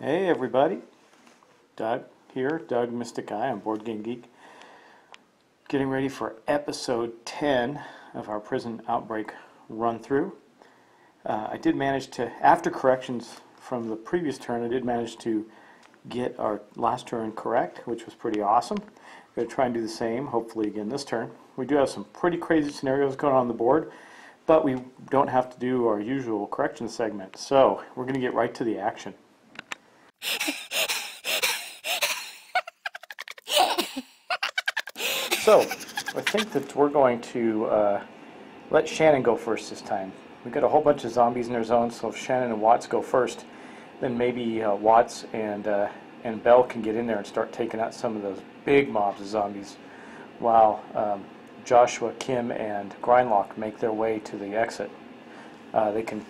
Hey everybody, Doug here, Doug Mystic Eye on Board Game Geek. Getting ready for episode 10 of our prison outbreak run through. I did manage to, after corrections from the previous turn, I did manage to get our last turn correct, which was pretty awesome. I'm going to try and do the same, hopefully again this turn. We do have some pretty crazy scenarios going on the board, but we don't have to do our usual correction segment. So we're going to get right to the action. So, I think that we're going to let Shannon go first this time. We've got a whole bunch of zombies in their zone, so if Shannon and Wats go first, then maybe Wats and Belle can get in there and start taking out some of those big mobs of zombies, while Joshua, Kim, and Grindlock make their way to the exit. They can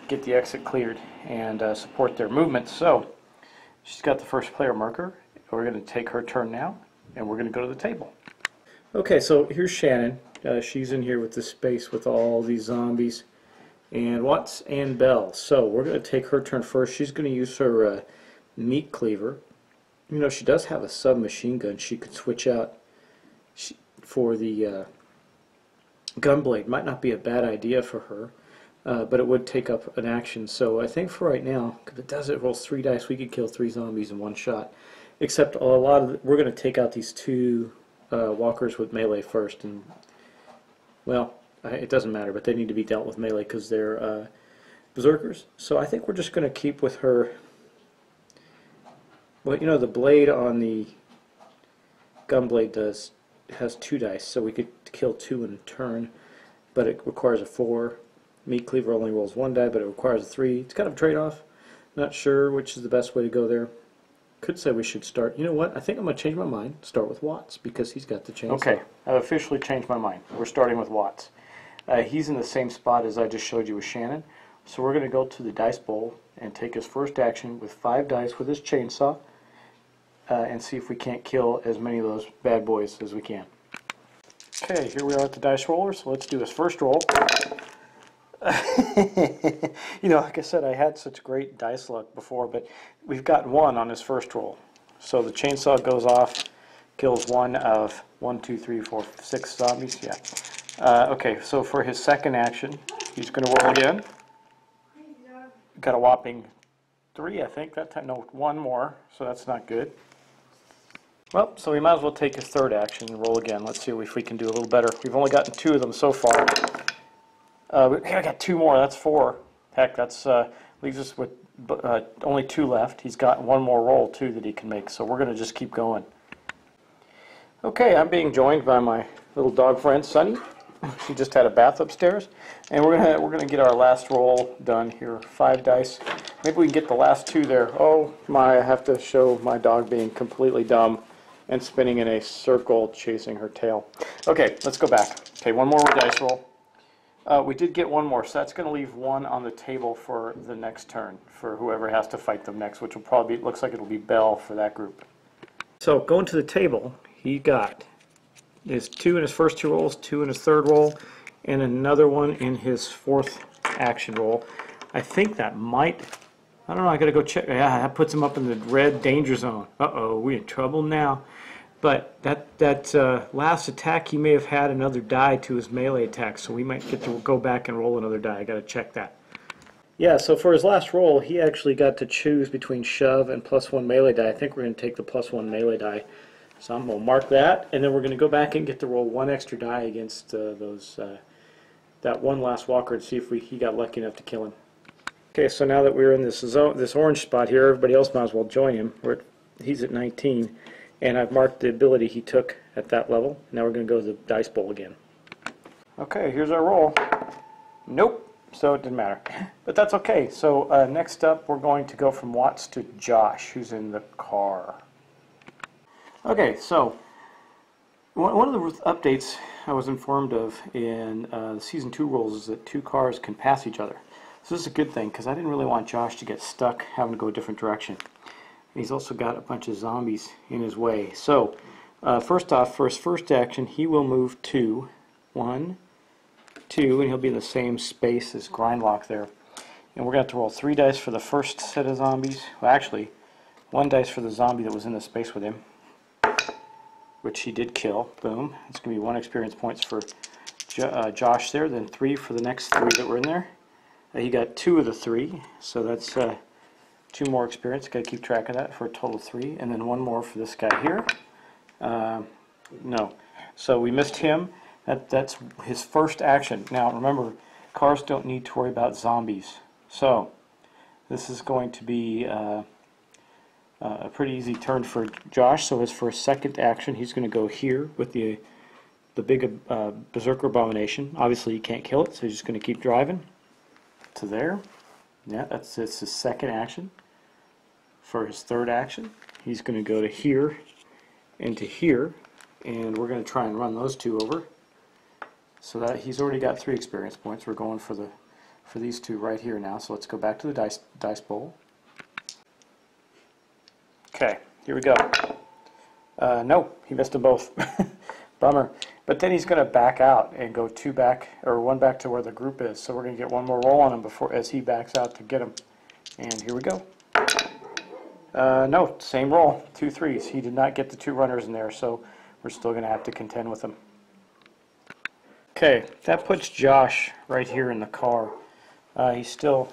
get the exit cleared and support their movement. So, she's got the first player marker. We're going to take her turn now, and we're going to go to the table. Okay, so here's Shannon. She's in here with the space with all these zombies, and Wats and Belle. So we're going to take her turn first. She's going to use her meat cleaver. You know, she does have a submachine gun. She could switch out for the gunblade. Might not be a bad idea for her, but it would take up an action. So I think for right now, if it does, it rolls 3 dice, we could kill 3 zombies in one shot. Except a lot of we're going to take out these 2 walkers with melee first, and well, it doesn't matter, but they need to be dealt with melee because they're berserkers. So I think we're just going to keep with her. Well, you know, the blade on the gunblade has 2 dice, so we could kill 2 in a turn, but it requires a 4. Meat cleaver only rolls 1 die, but it requires a 3. It's kind of a trade-off. Not sure which is the best way to go there. Could say we should start. You know what? I think I'm going to change my mind. Start with Wats because he's got the chainsaw. Okay, I've officially changed my mind. We're starting with Wats. He's in the same spot as I just showed you with Shannon. So we're going to go to the dice bowl and take his first action with 5 dice with his chainsaw and see if we can't kill as many of those bad boys as we can. Okay, here we are at the dice roller. So let's do his first roll. You know, like I said, I had such great dice luck before, but we've got 1 on his first roll. So the chainsaw goes off, kills 1 of 1, 2, 3, 4, 6 zombies. Yeah. Okay, so for his second action, he's going to roll again. Got a whopping 3, I think that time. No, 1 more, so that's not good. Well, so we might as well take his third action and roll again. Let's see if we can do a little better. We've only gotten 2 of them so far. We got 2 more. That's 4. Heck, that's leaves us with only 2 left. He's got 1 more roll too that he can make. So we're going to just keep going. Okay, I'm being joined by my little dog friend Sunny. She just had a bath upstairs, and we're gonna get our last roll done here. 5 dice. Maybe we can get the last 2 there. Oh my! I have to show my dog being completely dumb and spinning in a circle, chasing her tail. Okay, let's go back. Okay, 1 more dice roll. We did get 1 more, so that's going to leave 1 on the table for the next turn, for whoever has to fight them next, which will probably be, looks like it'll be Belle for that group. So going to the table, he got his 2 in his first 2 rolls, 2 in his third roll, and another 1 in his 4th action roll. I think that might, I don't know, I got to go check. Yeah, that puts him up in the red danger zone. Uh-oh, we're in trouble now. But that last attack, he may have had another die to his melee attack, so we might get to go back and roll another die. I got to check that. Yeah, so for his last roll, he actually got to choose between shove and +1 melee die. I think we're going to take the +1 melee die. So I'm going to mark that, and then we're going to go back and get to roll 1 extra die against that 1 last walker and see if he got lucky enough to kill him. Okay, so now that we're in this orange spot here, everybody else might as well join him. He's at 19. And I've marked the ability he took at that level. Now we're going to go to the dice bowl again. Okay, here's our roll. Nope, so it didn't matter. But that's okay. So next up, we're going to go from Wats to Josh, who's in the car. Okay, so one of the updates I was informed of in the Season 2 rules is that 2 cars can pass each other. So this is a good thing, because I didn't really want Josh to get stuck having to go a different direction. He's also got a bunch of zombies in his way. So, first off, for his first action, he will move 2. 1, 2, and he'll be in the same space as Grindlock there. And we're going to have to roll 3 dice for the first set of zombies. Well, actually, 1 dice for the zombie that was in the space with him, which he did kill. Boom. It's going to be 1 experience points for Josh there, then 3 for the next 3 that were in there. He got 2 of the 3, so that's 2 more experience. Got to keep track of that for a total of 3, and then 1 more for this guy here. No, so we missed him. That's his first action. Now remember, cars don't need to worry about zombies, so this is going to be a pretty easy turn for Josh. So as for his second action, he's going to go here with the big Berserker Abomination. Obviously you can't kill it, so he's just going to keep driving to there. Yeah, that's his second action. For his third action, he's going to go to here and to here, and we're going to try and run those 2 over. So that he's already got 3 experience points. We're going for these 2 right here now. So let's go back to the dice bowl. Okay, here we go. No, he missed them both. Bummer. But then he's going to back out and go 2 back, or 1 back to where the group is. So we're going to get 1 more roll on him before as he backs out to get him. And here we go. No, same roll, 2 3s. He did not get the 2 runners in there, so we're still going to have to contend with him. Okay, that puts Josh right here in the car. He still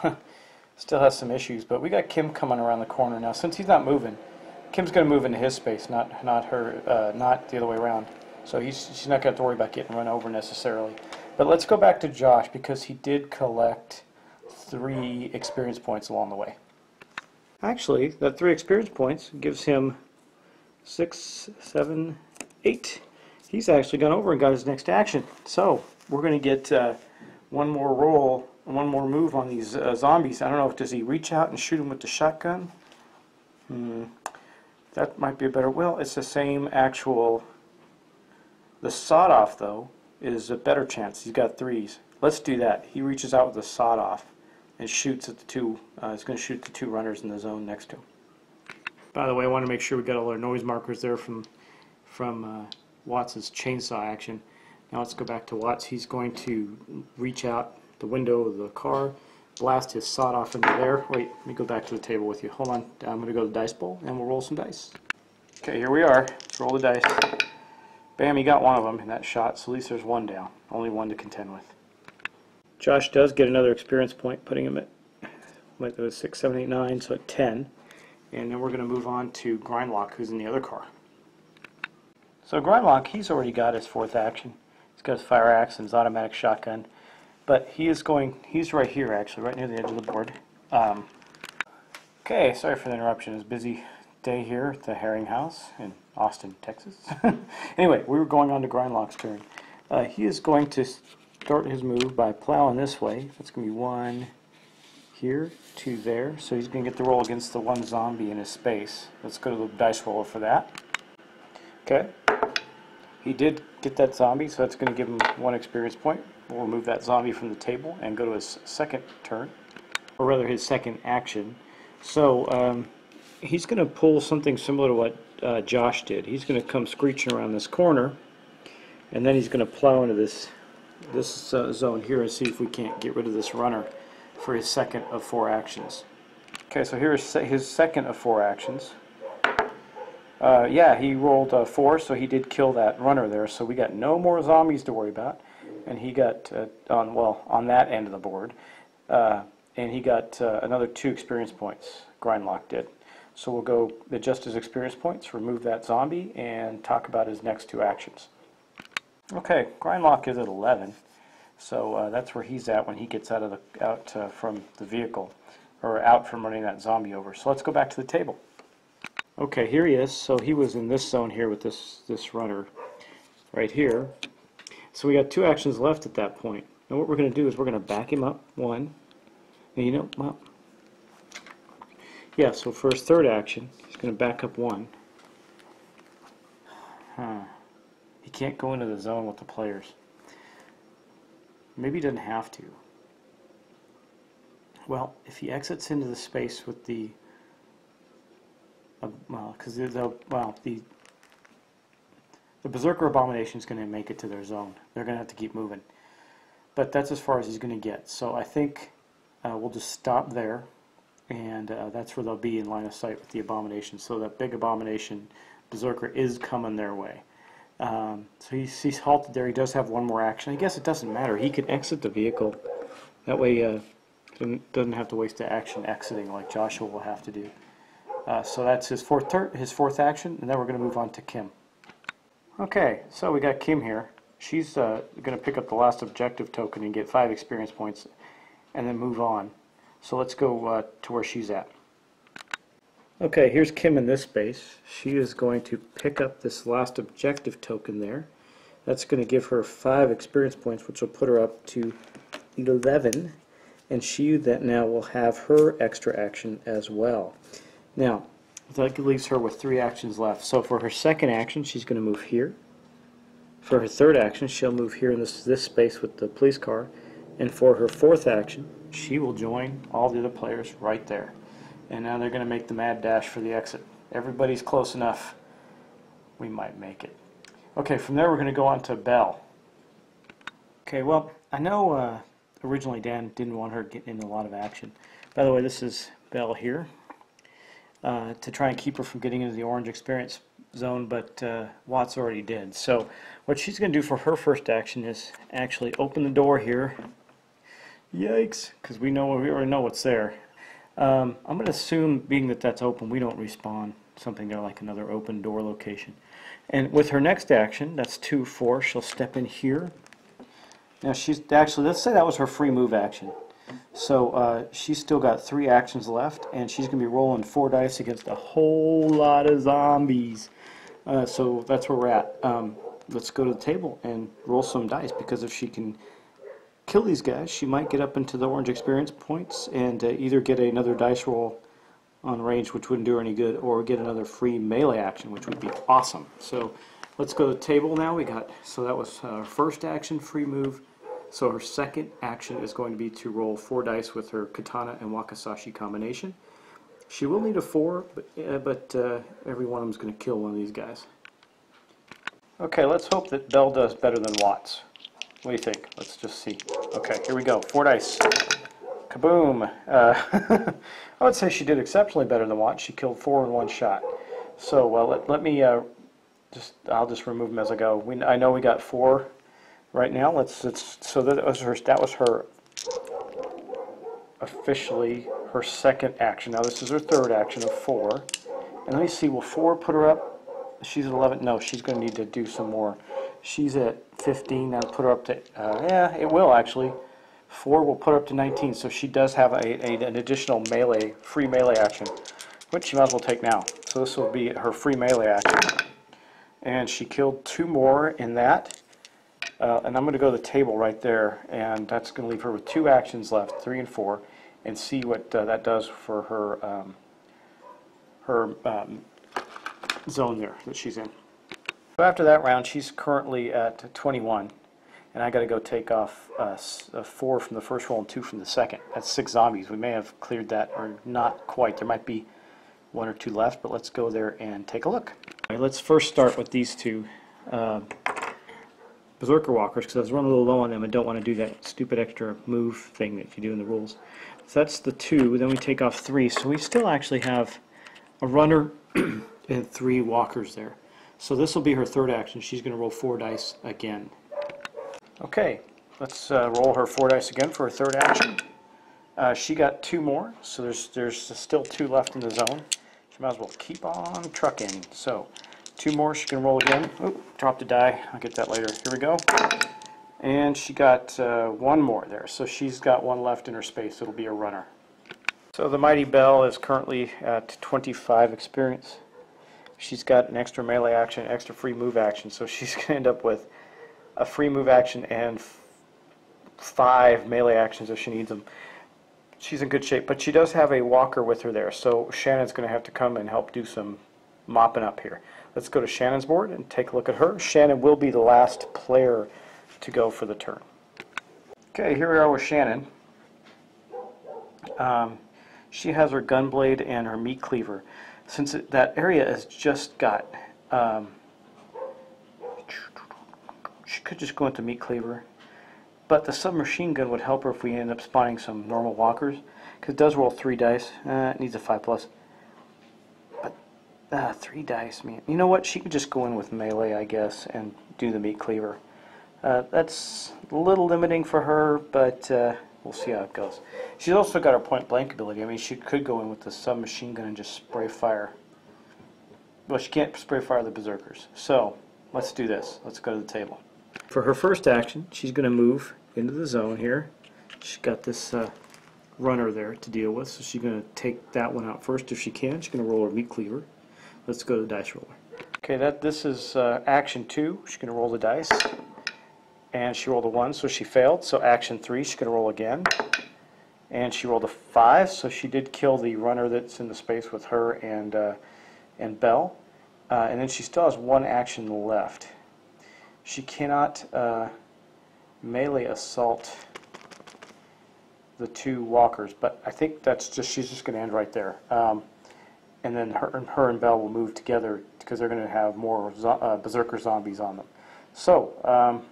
has some issues, but we got Kim coming around the corner now. Since he's not moving, Kim's going to move into his space, not her, not the other way around. So she's not going to have to worry about getting run over necessarily. But let's go back to Josh because he did collect 3 experience points along the way. Actually, that 3 experience points gives him 6, 7, 8. He's actually gone over and got his next action. So we're going to get 1 more roll, 1 more move on these zombies. I don't know, does he reach out and shoot him with the shotgun? That might be a better. Well, it's the same actual. The sawed-off though is a better chance. He's got 3s. Let's do that. He reaches out with the sawed-off and shoots at the 2. He's going to shoot the 2 runners in the zone next to him. By the way, I want to make sure we got all our noise markers there from Watts' chainsaw action. Now let's go back to Watts. He's going to reach out the window of the car, blast his sawed off into there. Wait, let me go back to the table with you. Hold on. I'm going to go to the dice bowl and we'll roll some dice. Okay, here we are. Let's roll the dice. Bam, he got 1 of them in that shot, so at least there's 1 down. Only 1 to contend with. Josh does get another experience point, putting him at 6, 7, 8, 9, so at 10. And then we're going to move on to Grindlock, who's in the other car. So Grindlock, he's already got his 4th action. He's got his fire axe and his automatic shotgun. But he's right here actually, right near the edge of the board. Okay, sorry for the interruption. It's a busy day here at the Herring House in Austin, Texas. Anyway, we were going on to Grindlock's turn. He is going to start his move by plowing this way. That's going to be 1 here, 2 there. So he's going to get the roll against the 1 zombie in his space. Let's go to the dice roller for that. Okay. He did get that zombie, so that's going to give him 1 experience point. We'll remove that zombie from the table and go to his second turn, or rather his second action. So he's going to pull something similar to what Josh did. He's going to come screeching around this corner, and then he's going to plow into this zone here and see if we can't get rid of this runner for his second of 4 actions. Okay, so here's his second of 4 actions. Yeah, he rolled 4, so he did kill that runner there. So we got no more zombies to worry about, and he got on that end of the board, and he got another 2 experience points. Grindlock did. So we'll go adjust his experience points, remove that zombie, and talk about his next 2 actions. Okay, Grindlock is at 11, so that's where he's at when he gets out from the vehicle, or out from running that zombie over. So let's go back to the table. Okay, here he is. So he was in this zone here with this runner right here. So we got 2 actions left at that point. And what we're going to do is we're going to back him up 1. And well, yeah, so for his third action, he's going to back up 1. He can't go into the zone with the players. Maybe he doesn't have to. Well, if he exits into the space with the because the Berserker Abomination is going to make it to their zone. They're going to have to keep moving. But that's as far as he's going to get. So I think we'll just stop there, and that's where they'll be in line of sight with the Abomination. So that big Abomination Berserker is coming their way. So he's halted there. He does have one more action. I guess it doesn't matter. He can exit the vehicle. That way doesn't have to waste the action exiting like Joshua will have to do. So that's his fourth action, and then we're going to move on to Kim. Okay, so we got Kim here. She's going to pick up the last objective token and get 5 experience points and then move on. So let's go to where she's at. Okay, here's Kim in this space. She is going to pick up this last objective token there. That's going to give her 5 experience points, which will put her up to 11. And she that now will have her extra action as well. Now, that leaves her with 3 actions left. So for her second action, she's going to move here. For her third action, she'll move here in this space with the police car. And for her fourth action, she will join all the other players right there. And now they're going to make the mad dash for the exit. Everybody's close enough. We might make it. Okay, from there we're going to go on to Belle. Okay, well, I know originally Dan didn't want her getting in a lot of action. By the way, this is Belle here. To try and keep her from getting into the orange experience zone, but Wats already did. So what she's going to do for her first action is actually open the door here. Yikes, because we already know what's there. I'm going to assume, being that that's open, we don't respawn something there like another open door location. And with her next action, that's 2-4, she'll step in here. Now she's actually, let's say that was her free move action. So she's still got 3 actions left, and she's going to be rolling 4 dice against a whole lot of zombies. So that's where we're at. Let's go to the table and roll some dice, because if she can kill these guys, she might get up into the orange experience points and either get another dice roll on range, which wouldn't do her any good, or get another free melee action, which would be awesome. So let's go to the table now. So that was her first action, free move. So her second action is going to be to roll 4 dice with her katana and wakizashi combination. She will need a 4, but every one of them is going to kill one of these guys. Okay, let's hope that Belle does better than Wats. What do you think? Let's just see. Okay, here we go. 4 dice. Kaboom! I would say she did exceptionally better than Wats. She killed 4 in one shot. So let me I'll just remove them as I go. I know we got 4 right now. So that was her officially her second action. Now this is her third action of 4. And let me see. Will 4 put her up? She's at 11. No, she's going to need to do some more. She's at 15. That'll put her up to, yeah, it will actually. 4 will put her up to 19. So she does have an additional melee, free melee action, which she might as well take now. So this will be her free melee action. And she killed 2 more in that. And I'm going to go to the table right there, and that's going to leave her with 2 actions left, 3 and 4, and see what that does for her zone there that she's in. So after that round, she's currently at 21, and I got to go take off 4 from the first roll and 2 from the second. That's 6 zombies. We may have cleared that, or not quite. There might be 1 or 2 left, but let's go there and take a look. All right, let's first start with these 2 Berserker Walkers, because I was running a little low on them and don't want to do that stupid extra move thing that you do in the rules. So that's the 2. Then we take off 3. So we still actually have a runner and 3 walkers there. So this will be her third action. She's going to roll 4 dice again. Okay, let's roll her 4 dice again for her third action. She got 2 more, so there's still 2 left in the zone. She might as well keep on trucking. So 2 more, she can roll again. Oop, dropped a die. I'll get that later. Here we go. And she got 1 more there. So she's got 1 left in her space. It'll be a runner. So the mighty Belle is currently at 25 experience. She's got an extra melee action, extra free move action. So she's going to end up with a free move action and 5 melee actions if she needs them. She's in good shape. But she does have a walker with her there. So Shannon's going to have to come and help do some mopping up here. Let's go to Shannon's board and take a look at her. Shannon will be the last player to go for the turn. Okay, here we are with Shannon. She has her gunblade and her meat cleaver. Since that area has just got, she could just go into meat cleaver. but the submachine gun would help her if we end up spawning some normal walkers, because it does roll 3 dice. It needs a 5+. But 3 dice, man. You know what? She could just go in with melee, I guess, and do the meat cleaver. That's a little limiting for her, but we'll see how it goes. She's also got her point blank ability. I mean, she could go in with the submachine gun and just spray fire. Well, she can't spray fire the berserkers. So, let's do this. Let's go to the table. For her first action, she's going to move into the zone here. She's got this runner there to deal with, so she's going to take that one out first if she can. She's going to roll her meat cleaver. Let's go to the dice roller. Okay, this is action 2. She's going to roll the dice. And she rolled a 1, so she failed. So action 3, she's going to roll again. And she rolled a 5, so she did kill the runner that's in the space with her and Belle. And then she still has 1 action left. She cannot melee assault the 2 walkers, but I think she's just going to end right there. And then her and Belle will move together because they're going to have more berserker zombies on them. So,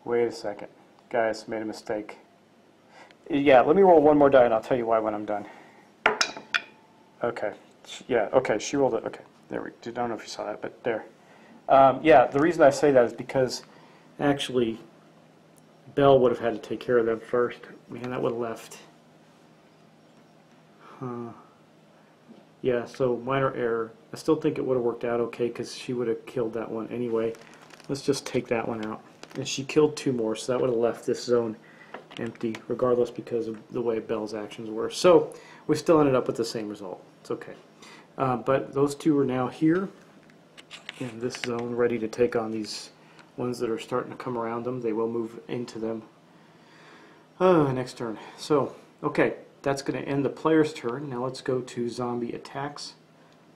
wait a second. Guys, made a mistake. Yeah, let me roll 1 more die and I'll tell you why when I'm done. Okay. Yeah, okay, she rolled it. Okay, there we go. I don't know if you saw that, but there. Yeah, the reason I say that is because actually Belle would have had to take care of them first. Man, that would have left. Yeah, so minor error. I still think it would have worked out okay because she would have killed that one anyway. Let's just take that one out. And she killed 2 more, so that would have left this zone empty, regardless because of the way Belle's actions were. So we still ended up with the same result. It's okay. But those 2 are now here in this zone, ready to take on these ones that are starting to come around them. They will move into them next turn. So, okay, that's going to end the player's turn. Now let's go to zombie attacks,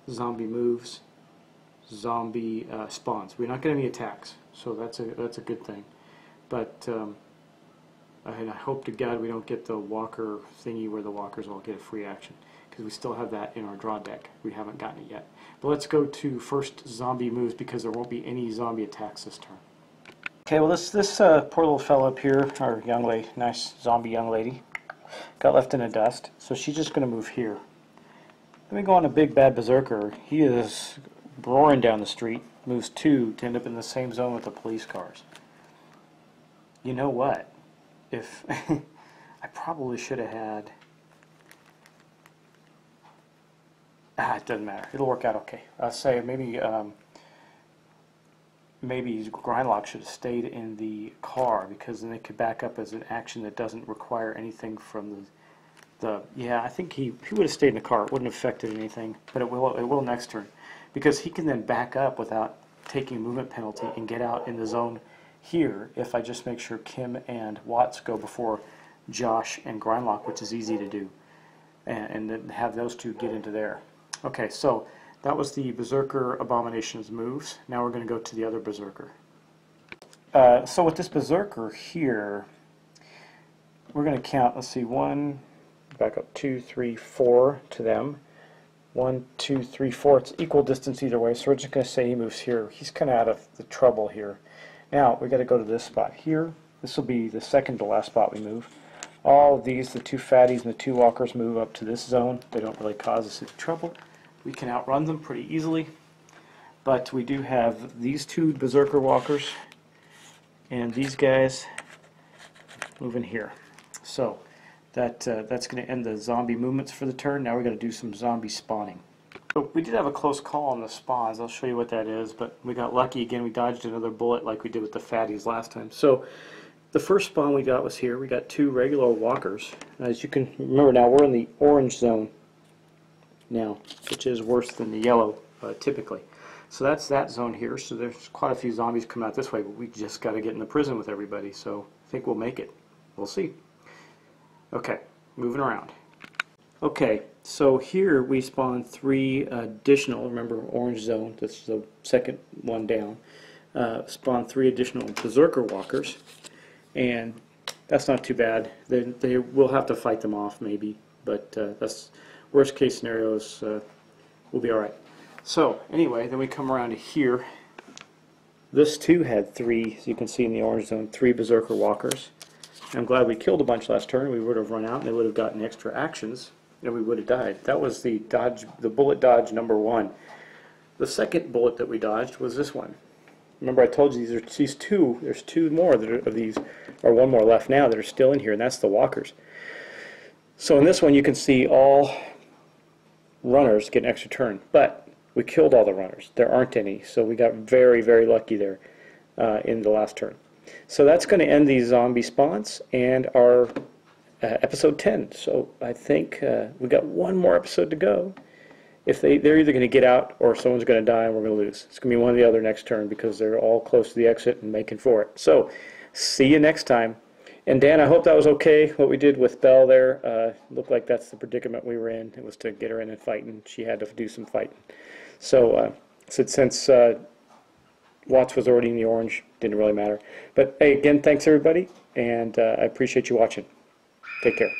zombie moves, zombie spawns. We're not getting any attacks, so that's a good thing. But I hope to God we don't get the walker thingy where the walkers all get a free action, because we still have that in our draw deck. We haven't gotten it yet. But let's go to first zombie moves because there won't be any zombie attacks this turn. Okay, well this poor little fella up here, our young lady, nice zombie young lady, got left in the dust. So she's just going to move here. Then we go on a big bad berserker. He is roaring down the street, moves 2 to end up in the same zone with the police cars. You know what? If I probably should have had. It doesn't matter. It'll work out okay. I'll say maybe Grindlock should have stayed in the car because then they could back up as an action that doesn't require anything from the. Yeah, I think he would have stayed in the car. It wouldn't have affected anything, but it will next turn because he can then back up without taking a movement penalty and get out in the zone here if I just make sure Kim and Wats go before Josh and Grindlock, which is easy to do, and then have those 2 get into there. Okay, so that was the Berserker Abomination's moves. Now we're going to go to the other Berserker. So with this Berserker here, we're going to count, let's see, 1, back up, 2, 3, 4 to them. 1, 2, 3, 4. It's equal distance either way, so we're just going to say he moves here. He's kind of out of the trouble here. Now, we got to go to this spot here. This will be the second to last spot we move. All of these, the 2 fatties and the 2 walkers, move up to this zone. They don't really cause us any trouble. We can outrun them pretty easily. But we do have these 2 berserker walkers and these guys moving here. So that's going to end the zombie movements for the turn. Now we're going to do some zombie spawning. So we did have a close call on the spawns. I'll show you what that is, but we got lucky again. We dodged another bullet like we did with the fatties last time. So the first spawn we got was here. We got 2 regular walkers. As you can remember now, we're in the orange zone now, which is worse than the yellow typically. So that's that zone here. So there's quite a few zombies coming out this way, but we just got to get in the prison with everybody. So I think we'll make it. We'll see. Okay, moving around. Okay, so here we spawn 3 additional, remember orange zone, that's the second one down, spawn 3 additional berserker walkers, and that's not too bad. They will have to fight them off maybe, but that's worst case scenarios, we'll be alright. So anyway, then we come around to here, This too had three, as you can see in the orange zone, three Berserker Walkers. I'm glad we killed a bunch last turn. We would have run out and they would have gotten extra actions and we would have died. That was the dodge, the bullet dodge number one. The second bullet that we dodged was this one. Remember I told you there's two more that are, of these, or one more left now that are still in here, and that's the walkers. So in this one you can see all runners get an extra turn, but we killed all the runners. There aren't any, so we got very, very lucky there in the last turn. So that's going to end these zombie spawns and our episode 10. So I think we got one more episode to go. If they're either going to get out or someone's going to die and we're going to lose. It's going to be one or the other next turn because they're all close to the exit and making for it. So see you next time. And Dan, I hope that was okay what we did with Belle there. Looked like that's the predicament we were in. It was to get her in and fight, and she had to do some fighting. So since Wats was already in the orange, didn't really matter. But hey, again, thanks everybody, and I appreciate you watching. Take care.